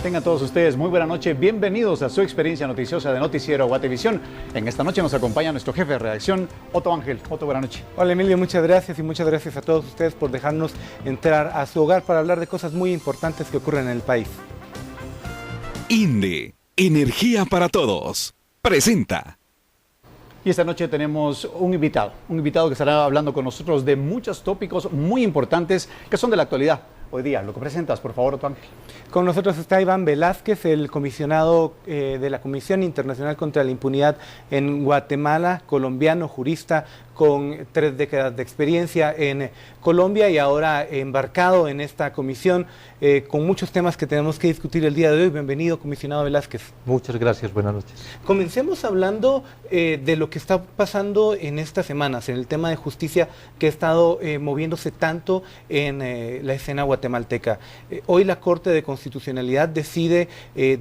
Tengan todos ustedes muy buena noche, bienvenidos a su experiencia noticiosa de Noticiero Guatevisión. En esta noche nos acompaña nuestro jefe de redacción, Otto Ángel. Otto, buena noche. Hola Emilio, muchas gracias y muchas gracias a todos ustedes por dejarnos entrar a su hogar para hablar de cosas muy importantes que ocurren en el país. INDE, Energía para Todos, presenta. Y esta noche tenemos un invitado que estará hablando con nosotros de muchos tópicos muy importantes que son de la actualidad. Hoy día, lo que presentas, por favor, Otto Ángel. Con nosotros está Iván Velázquez, el comisionado de la Comisión Internacional contra la Impunidad en Guatemala, colombiano, jurista con 3 décadas de experiencia en Colombia y ahora embarcado en esta comisión con muchos temas que tenemos que discutir el día de hoy. Bienvenido, comisionado Velázquez. Muchas gracias, buenas noches. Comencemos hablando de lo que está pasando en estas semanas, en el tema de justicia que ha estado moviéndose tanto en la escena guatemalteca. Hoy la Corte de Constitucionalidad decide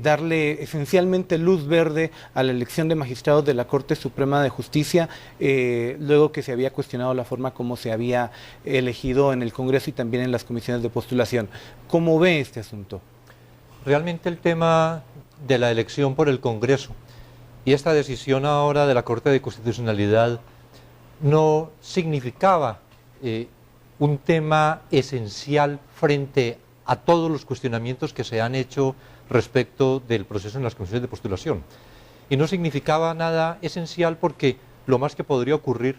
darle esencialmente luz verde a la elección de magistrados de la Corte Suprema de Justicia, luego que se había cuestionado la forma como se había elegido en el Congreso y también en las comisiones de postulación. ¿Cómo ve este asunto? Realmente el tema de la elección por el Congreso y esta decisión ahora de la Corte de Constitucionalidad no significaba un tema esencial frente a todos los cuestionamientos que se han hecho respecto del proceso en las comisiones de postulación. Y no significaba nada esencial porque lo más que podría ocurrir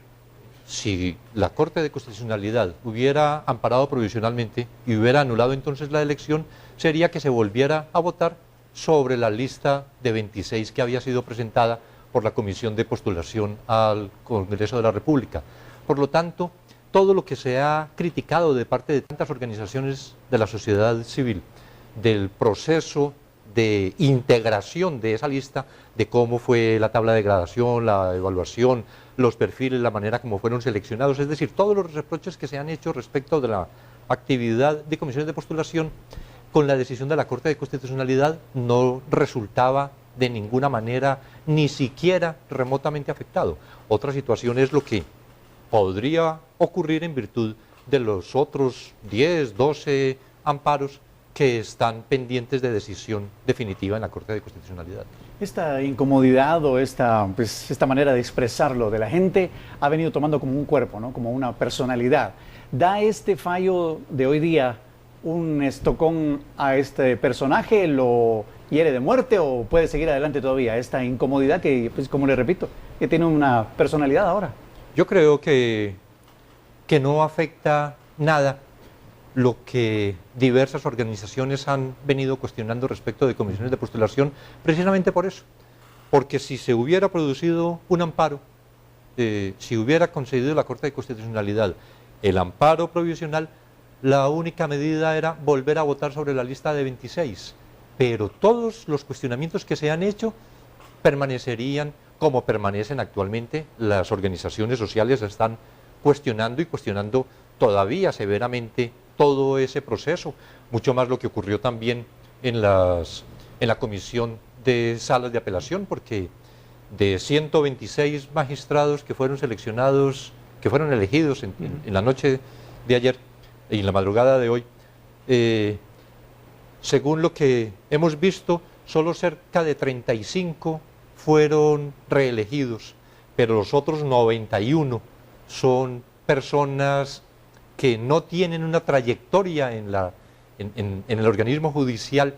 si la Corte de Constitucionalidad hubiera amparado provisionalmente y hubiera anulado entonces la elección, sería que se volviera a votar sobre la lista de 26 que había sido presentada por la Comisión de Postulación al Congreso de la República. Por lo tanto, todo lo que se ha criticado de parte de tantas organizaciones de la sociedad civil, del proceso de integración de esa lista, de cómo fue la tabla de gradación, la evaluación, los perfiles, la manera como fueron seleccionados, es decir, todos los reproches que se han hecho respecto de la actividad de comisiones de postulación, con la decisión de la Corte de Constitucionalidad no resultaba de ninguna manera ni siquiera remotamente afectado. Otra situación es lo que podría ocurrir en virtud de los otros 10, 12 amparos que están pendientes de decisión definitiva en la Corte de Constitucionalidad. Esta incomodidad o esta manera de expresarlo de la gente ha venido tomando como un cuerpo, ¿no? Como una personalidad. ¿Da este fallo de hoy día un estocón a este personaje? ¿Lo hiere de muerte o puede seguir adelante todavía? Esta incomodidad que, pues, como le repito, que tiene una personalidad ahora. Yo creo que no afecta nada lo que diversas organizaciones han venido cuestionando respecto de comisiones de postulación, precisamente por eso. Porque si se hubiera producido un amparo, si hubiera concedido la Corte de Constitucionalidad el amparo provisional, la única medida era volver a votar sobre la lista de 26. Pero todos los cuestionamientos que se han hecho permanecerían como permanecen actualmente. Las organizaciones sociales están cuestionando y cuestionando todavía severamente todo ese proceso, mucho más lo que ocurrió también en la Comisión de Salas de Apelación, porque de 126 magistrados que fueron seleccionados, que fueron elegidos en la noche de ayer y en la madrugada de hoy, según lo que hemos visto, solo cerca de 35 fueron reelegidos, pero los otros 91 son personas que no tienen una trayectoria en el organismo judicial,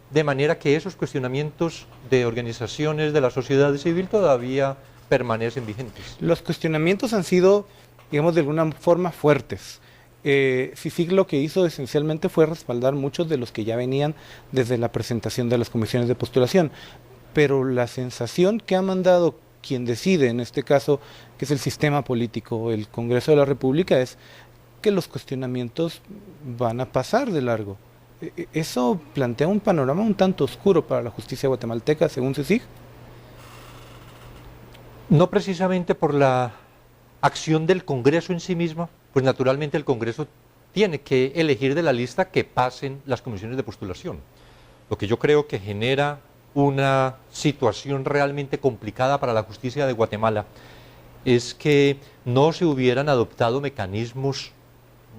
de manera que esos cuestionamientos de organizaciones de la sociedad civil todavía permanecen vigentes. Los cuestionamientos han sido, digamos, de alguna forma fuertes. CICIG lo que hizo esencialmente fue respaldar muchos de los que ya venían desde la presentación de las comisiones de postulación, pero la sensación que ha mandado quien decide, en este caso, que es el sistema político, el Congreso de la República, es que los cuestionamientos van a pasar de largo. ¿Eso plantea un panorama un tanto oscuro para la justicia guatemalteca, según CICIG? No precisamente por la acción del Congreso en sí misma, pues naturalmente el Congreso tiene que elegir de la lista que pasen las comisiones de postulación. Lo que yo creo que genera una situación realmente complicada para la justicia de Guatemala es que no se hubieran adoptado mecanismos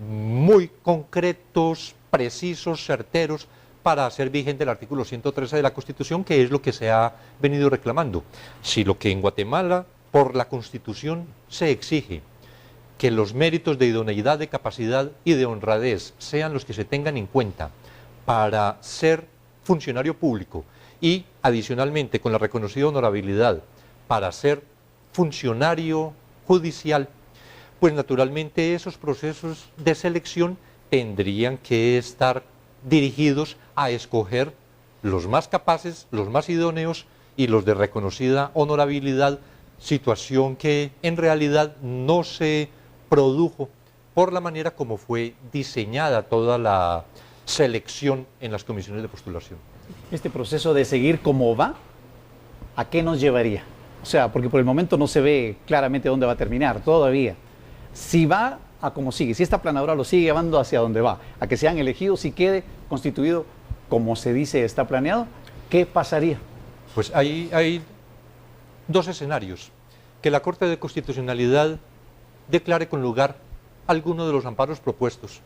muy concretos, precisos, certeros, para hacer vigente el artículo 113 de la Constitución, que es lo que se ha venido reclamando. Si lo que en Guatemala, por la Constitución, se exige que los méritos de idoneidad, de capacidad y de honradez sean los que se tengan en cuenta para ser funcionario público y, adicionalmente, con la reconocida honorabilidad para ser funcionario judicial, pues naturalmente esos procesos de selección tendrían que estar dirigidos a escoger los más capaces, los más idóneos y los de reconocida honorabilidad, situación que en realidad no se produjo por la manera como fue diseñada toda la selección en las comisiones de postulación. Este proceso de seguir como va, ¿a qué nos llevaría? O sea, porque por el momento no se ve claramente dónde va a terminar todavía. Si va a como sigue, si esta planadora lo sigue llevando hacia donde va, a que sean elegidos y quede constituido como se dice está planeado, ¿qué pasaría? Pues hay dos escenarios. Que la Corte de Constitucionalidad declare con lugar alguno de los amparos propuestos,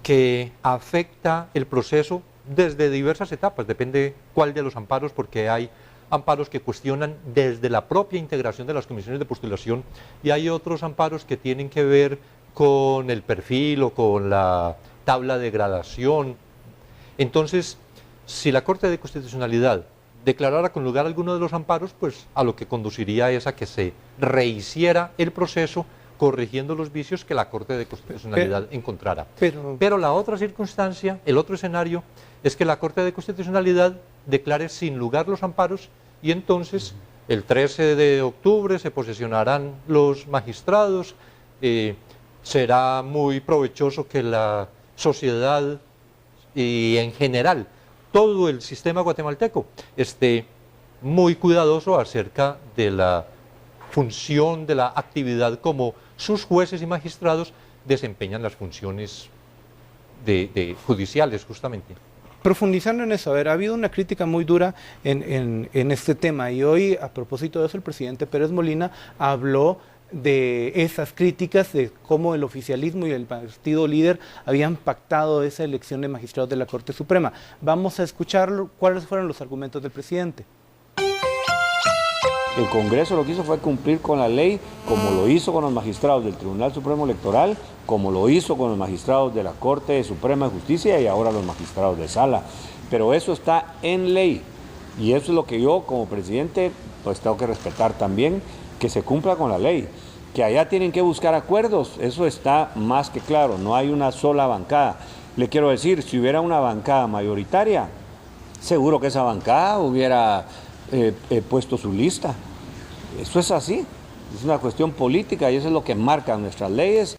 que afecta el proceso desde diversas etapas, depende cuál de los amparos, porque hay amparos que cuestionan desde la propia integración de las comisiones de postulación y hay otros amparos que tienen que ver con el perfil o con la tabla de gradación. Entonces, si la Corte de Constitucionalidad declarara con lugar alguno de los amparos, pues a lo que conduciría es a que se rehiciera el proceso corrigiendo los vicios que la Corte de Constitucionalidad encontrara. Pero la otra circunstancia, el otro escenario, es que la Corte de Constitucionalidad declare sin lugar los amparos y entonces el 13 de octubre se posesionarán los magistrados. Será muy provechoso que la sociedad y en general todo el sistema guatemalteco esté muy cuidadoso acerca de la función, de la actividad como sus jueces y magistrados desempeñan las funciones de judiciales justamente. Profundizando en eso, a ver, ha habido una crítica muy dura en este tema y hoy, a propósito de eso, el presidente Pérez Molina habló de esas críticas, de cómo el oficialismo y el partido líder habían pactado esa elección de magistrados de la Corte Suprema. Vamos a escuchar cuáles fueron los argumentos del presidente. El Congreso lo que hizo fue cumplir con la ley, como lo hizo con los magistrados del Tribunal Supremo Electoral, como lo hizo con los magistrados de la Corte Suprema de Justicia y ahora los magistrados de sala. Pero eso está en ley y eso es lo que yo como presidente pues tengo que respetar también, que se cumpla con la ley. Que allá tienen que buscar acuerdos, eso está más que claro, no hay una sola bancada. Le quiero decir, si hubiera una bancada mayoritaria, seguro que esa bancada hubiera puesto su lista. Eso es así, es una cuestión política y eso es lo que marcan nuestras leyes.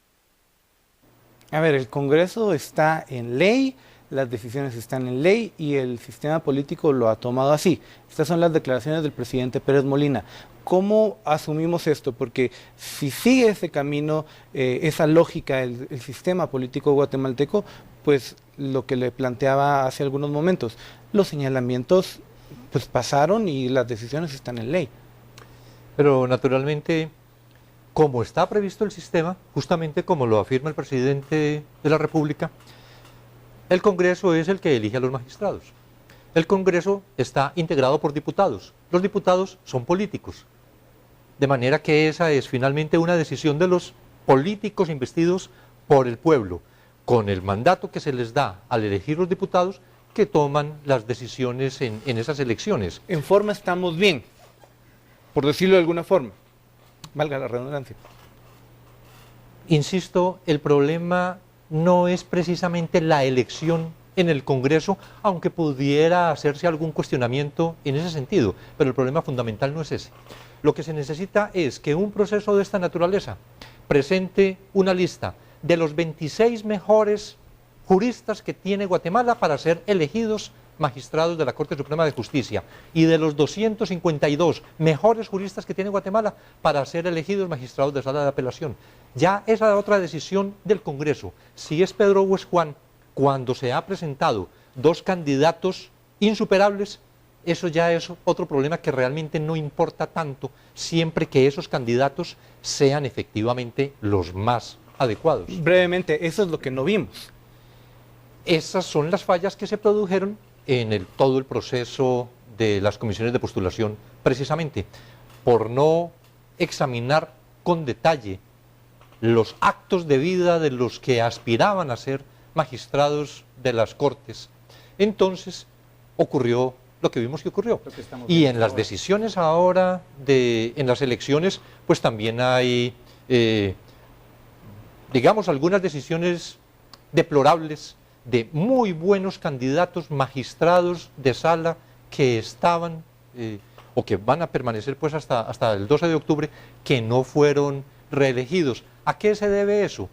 A ver, el Congreso está en ley, las decisiones están en ley y el sistema político lo ha tomado así. Estas son las declaraciones del presidente Pérez Molina. ¿Cómo asumimos esto? Porque si sigue ese camino, esa lógica, el sistema político guatemalteco, pues lo que le planteaba hace algunos momentos, los señalamientos pues pasaron y las decisiones están en ley. Pero naturalmente, como está previsto el sistema, justamente como lo afirma el presidente de la República, el Congreso es el que elige a los magistrados. El Congreso está integrado por diputados. Los diputados son políticos. De manera que esa es finalmente una decisión de los políticos investidos por el pueblo, con el mandato que se les da al elegir los diputados, que toman las decisiones en esas elecciones. En forma estamos bien, por decirlo de alguna forma, valga la redundancia. Insisto, el problema no es precisamente la elección en el Congreso, aunque pudiera hacerse algún cuestionamiento en ese sentido, pero el problema fundamental no es ese. Lo que se necesita es que un proceso de esta naturaleza presente una lista de los 26 mejores juristas que tiene Guatemala para ser elegidos magistrados de la Corte Suprema de Justicia y de los 252 mejores juristas que tiene Guatemala para ser elegidos magistrados de sala de apelación. Ya esa es otra decisión del Congreso. Si es Pedro o es Juan, cuando se ha presentado dos candidatos insuperables, eso ya es otro problema que realmente no importa tanto, siempre que esos candidatos sean efectivamente los más adecuados. Brevemente, eso es lo que no vimos. esas son las fallas que se produjeron en todo el proceso de las comisiones de postulación, precisamente por no examinar con detalle los actos de vida de los que aspiraban a ser magistrados de las Cortes. Entonces ocurrió lo que vimos que ocurrió. Y en las decisiones ahora, en las elecciones, pues también hay, digamos, algunas decisiones deplorables de muy buenos candidatos magistrados de sala que estaban o que van a permanecer pues hasta el 12 de octubre, que no fueron reelegidos. ¿A qué se debe eso?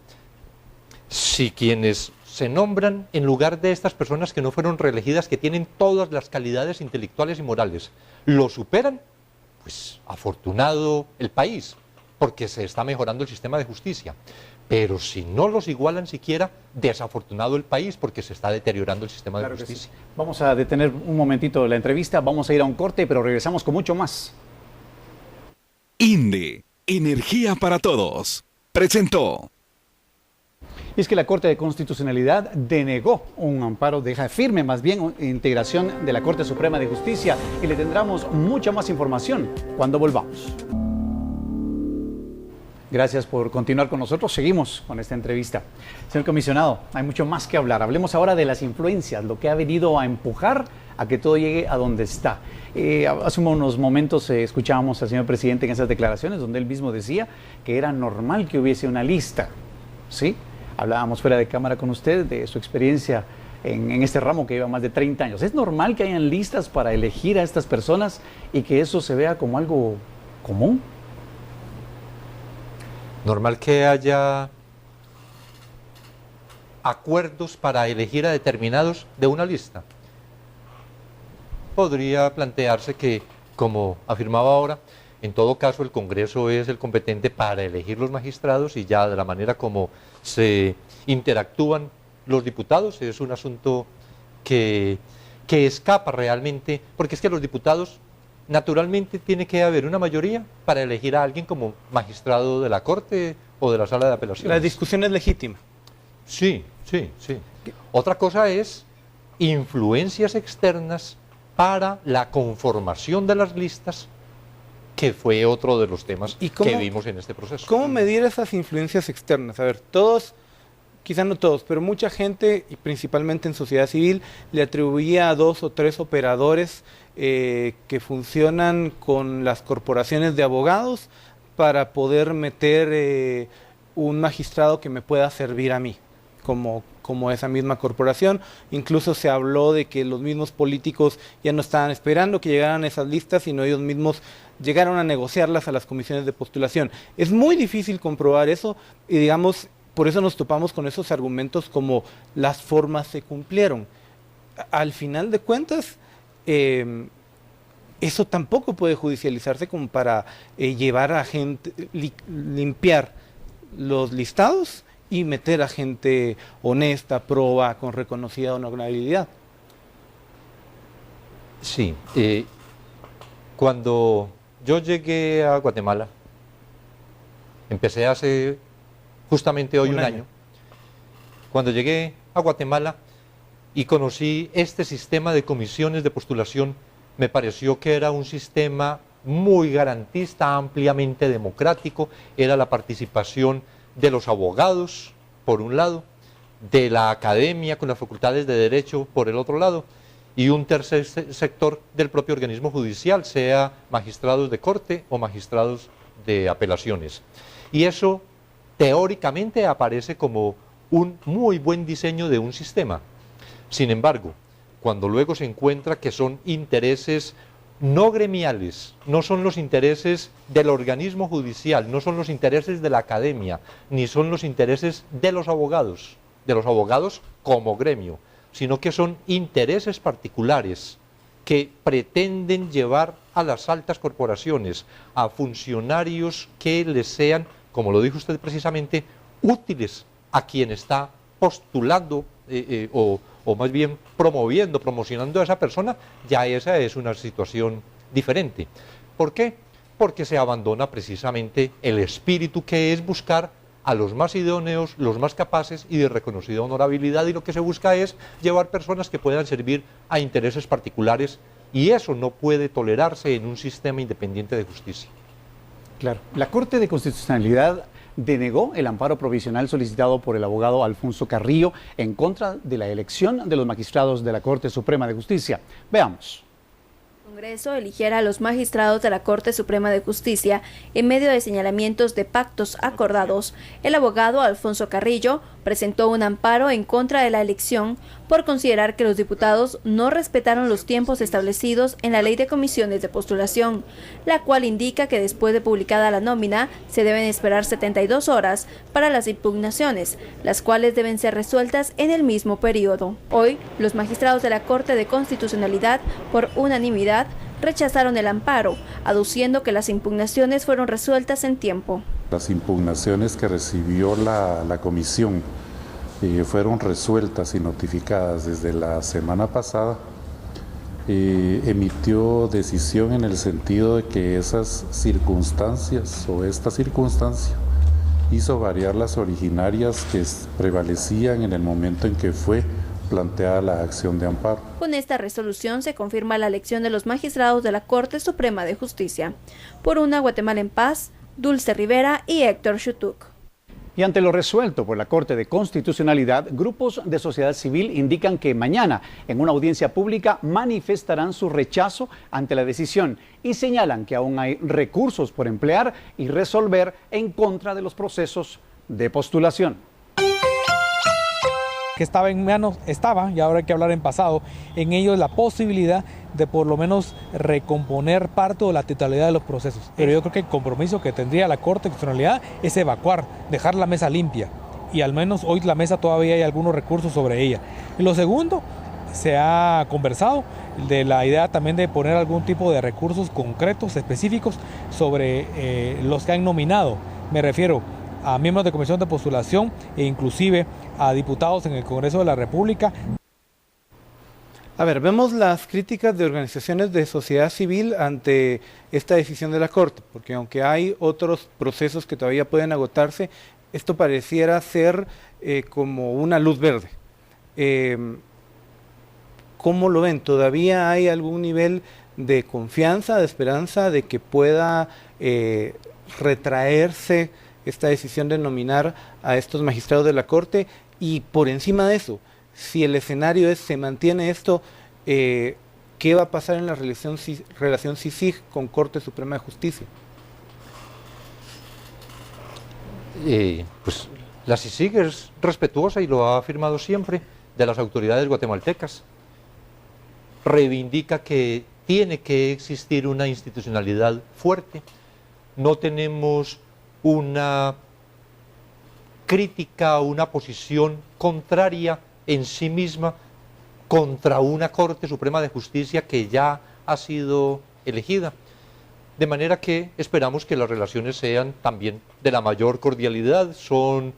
Si quienes se nombran en lugar de estas personas que no fueron reelegidas, que tienen todas las calidades intelectuales y morales, lo superan, pues afortunado el país, porque se está mejorando el sistema de justicia. Pero si no los igualan siquiera, desafortunado el país, porque se está deteriorando el sistema de justicia. Sí. Vamos a detener un momentito la entrevista, vamos a ir a un corte, pero regresamos con mucho más. INDE, Energía para Todos, presentó. Y es que la Corte de Constitucionalidad denegó un amparo, deja firme más bien integración de la Corte Suprema de Justicia, y le tendremos mucha más información cuando volvamos. Gracias por continuar con nosotros. Seguimos con esta entrevista. Señor comisionado, hay mucho más que hablar. Hablemos ahora de las influencias, lo que ha venido a empujar a que todo llegue a donde está. Hace unos momentos escuchábamos al señor presidente en esas declaraciones donde él mismo decía que era normal que hubiese una lista, ¿sí? Hablábamos fuera de cámara con usted de su experiencia en este ramo que lleva más de 30 años. ¿Es normal que hayan listas para elegir a estas personas y que eso se vea como algo común? Normal que haya acuerdos para elegir a determinados de una lista. Podría plantearse que, como afirmaba ahora, en todo caso el Congreso es el competente para elegir los magistrados, y ya de la manera como se interactúan los diputados es un asunto que escapa realmente, porque es que los diputados naturalmente tiene que haber una mayoría para elegir a alguien como magistrado de la Corte o de la Sala de Apelaciones. La discusión es legítima. Sí, sí, sí. Otra cosa es influencias externas para la conformación de las listas, que fue otro de los temas que vimos en este proceso. ¿Cómo medir esas influencias externas? A ver, todos, quizá no todos, pero mucha gente, y principalmente en sociedad civil, le atribuía a 2 o 3 operadores que funcionan con las corporaciones de abogados para poder meter un magistrado que me pueda servir a mí, como esa misma corporación. Incluso se habló de que los mismos políticos ya no estaban esperando que llegaran esas listas, sino ellos mismos llegaron a negociarlas a las comisiones de postulación. Es muy difícil comprobar eso, y digamos, por eso nos topamos con esos argumentos como las formas se cumplieron. Al final de cuentas, eso tampoco puede judicializarse como para llevar a gente, limpiar los listados y meter a gente honesta, proba, con reconocida honorabilidad. Sí, cuando yo llegué a Guatemala, empecé hace justamente hoy un año. Cuando llegué a Guatemala y conocí este sistema de comisiones de postulación, me pareció que era un sistema muy garantista, ampliamente democrático. Era la participación de los abogados, por un lado, de la academia con las facultades de Derecho, por el otro lado, y un tercer sector del propio organismo judicial, sea magistrados de corte o magistrados de apelaciones. Y eso teóricamente aparece como un muy buen diseño de un sistema. Sin embargo, cuando luego se encuentra que son intereses no gremiales, no son los intereses del organismo judicial, no son los intereses de la academia, ni son los intereses de los abogados como gremio, sino que son intereses particulares que pretenden llevar a las altas corporaciones, a funcionarios que les sean, como lo dijo usted precisamente, útiles a quien está postulando o más bien promocionando a esa persona. Ya esa es una situación diferente. ¿Por qué? Porque se abandona precisamente el espíritu, que es buscar a los más idóneos, los más capaces y de reconocida honorabilidad, y lo que se busca es llevar personas que puedan servir a intereses particulares, y eso no puede tolerarse en un sistema independiente de justicia. Claro. La Corte de Constitucionalidad denegó el amparo provisional solicitado por el abogado Alfonso Carrillo en contra de la elección de los magistrados de la Corte Suprema de Justicia. Veamos. El Congreso eligiera a los magistrados de la Corte Suprema de Justicia en medio de señalamientos de pactos acordados. El abogado Alfonso Carrillo presentó un amparo en contra de la elección por considerar que los diputados no respetaron los tiempos establecidos en la Ley de Comisiones de Postulación, la cual indica que después de publicada la nómina se deben esperar 72 horas para las impugnaciones, las cuales deben ser resueltas en el mismo periodo. Hoy, los magistrados de la Corte de Constitucionalidad, por unanimidad, rechazaron el amparo, aduciendo que las impugnaciones fueron resueltas en tiempo. Las impugnaciones que recibió la comisión fueron resueltas y notificadas desde la semana pasada. Emitió decisión en el sentido de que esas circunstancias o esta circunstancia hizo variar las originarias que prevalecían en el momento en que fue planteada la acción de amparo. Con esta resolución se confirma la elección de los magistrados de la Corte Suprema de Justicia. Por una Guatemala en paz, Dulce Rivera y Héctor Shutuk. Y ante lo resuelto por la Corte de Constitucionalidad, grupos de sociedad civil indican que mañana, en una audiencia pública, manifestarán su rechazo ante la decisión y señalan que aún hay recursos por emplear y resolver en contra de los procesos de postulación. Que estaba en manos, y ahora hay que hablar en pasado, en ellos la posibilidad de por lo menos recomponer parte de la totalidad de los procesos. Pero yo creo que el compromiso que tendría la Corte de Constitucionalidad es evacuar, dejar la mesa limpia, y al menos hoy la mesa todavía hay algunos recursos sobre ella. Y lo segundo, se ha conversado de la idea también de poner algún tipo de recursos concretos, específicos, sobre los que han nominado. Me refiero a miembros de comisión de postulación e inclusive a diputados en el Congreso de la República. A ver, vemos las críticas de organizaciones de sociedad civil ante esta decisión de la Corte, porque aunque hay otros procesos que todavía pueden agotarse, esto pareciera ser como una luz verde. ¿Cómo lo ven? ¿Todavía hay algún nivel de confianza, de esperanza de que pueda retraerse esta decisión de nominar a estos magistrados de la Corte? Y por encima de eso, si el escenario se mantiene esto, ¿qué va a pasar en la relación CICIG con Corte Suprema de Justicia? Pues la CICIG es respetuosa, y lo ha afirmado siempre, de las autoridades guatemaltecas. Reivindica que tiene que existir una institucionalidad fuerte. No tenemos una crítica, una posición contraria en sí misma contra una Corte Suprema de Justicia que ya ha sido elegida. De manera que esperamos que las relaciones sean también de la mayor cordialidad. Son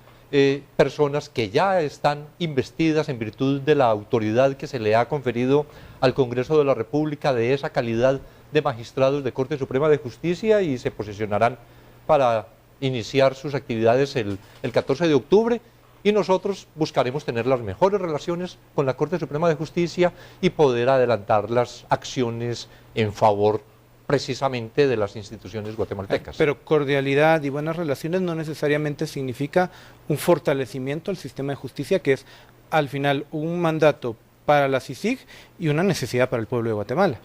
personas que ya están investidas en virtud de la autoridad que se le ha conferido al Congreso de la República, de esa calidad de magistrados de Corte Suprema de Justicia, y se posicionarán para iniciar sus actividades el 14 de octubre, y nosotros buscaremos tener las mejores relaciones con la Corte Suprema de Justicia y poder adelantar las acciones en favor precisamente de las instituciones guatemaltecas. Pero cordialidad y buenas relaciones no necesariamente significa un fortalecimiento al sistema de justicia, que es al final un mandato para la CICIG y una necesidad para el pueblo de Guatemala.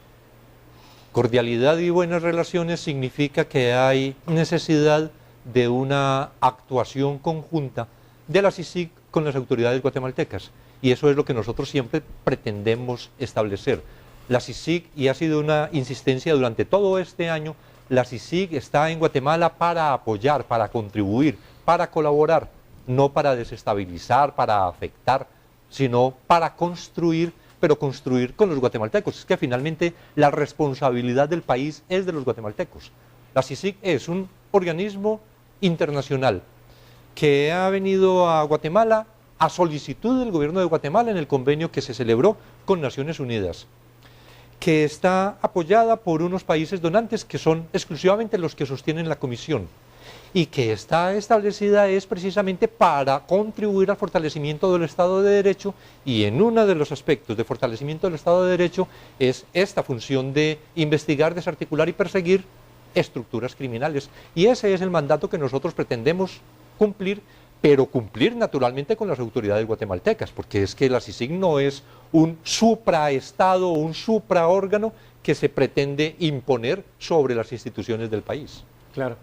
Cordialidad y buenas relaciones significa que hay necesidad de una actuación conjunta de la CICIG con las autoridades guatemaltecas, y eso es lo que nosotros siempre pretendemos establecer. La CICIG, y ha sido una insistencia durante todo este año, la CICIG está en Guatemala para apoyar, para contribuir, para colaborar, no para desestabilizar, para afectar, sino para construir, pero construir con los guatemaltecos. Es que finalmente la responsabilidad del país es de los guatemaltecos. La CICIG es un organismo internacional que ha venido a Guatemala a solicitud del gobierno de Guatemala en el convenio que se celebró con Naciones Unidas, que está apoyada por unos países donantes que son exclusivamente los que sostienen la comisión, y que está establecida es precisamente para contribuir al fortalecimiento del Estado de Derecho, y en uno de los aspectos de fortalecimiento del Estado de Derecho es esta función de investigar, desarticular y perseguir estructuras criminales. Y ese es el mandato que nosotros pretendemos cumplir, pero cumplir naturalmente con las autoridades guatemaltecas, porque es que la CICIG no es un supraestado o un supraórgano que se pretende imponer sobre las instituciones del país. Claro.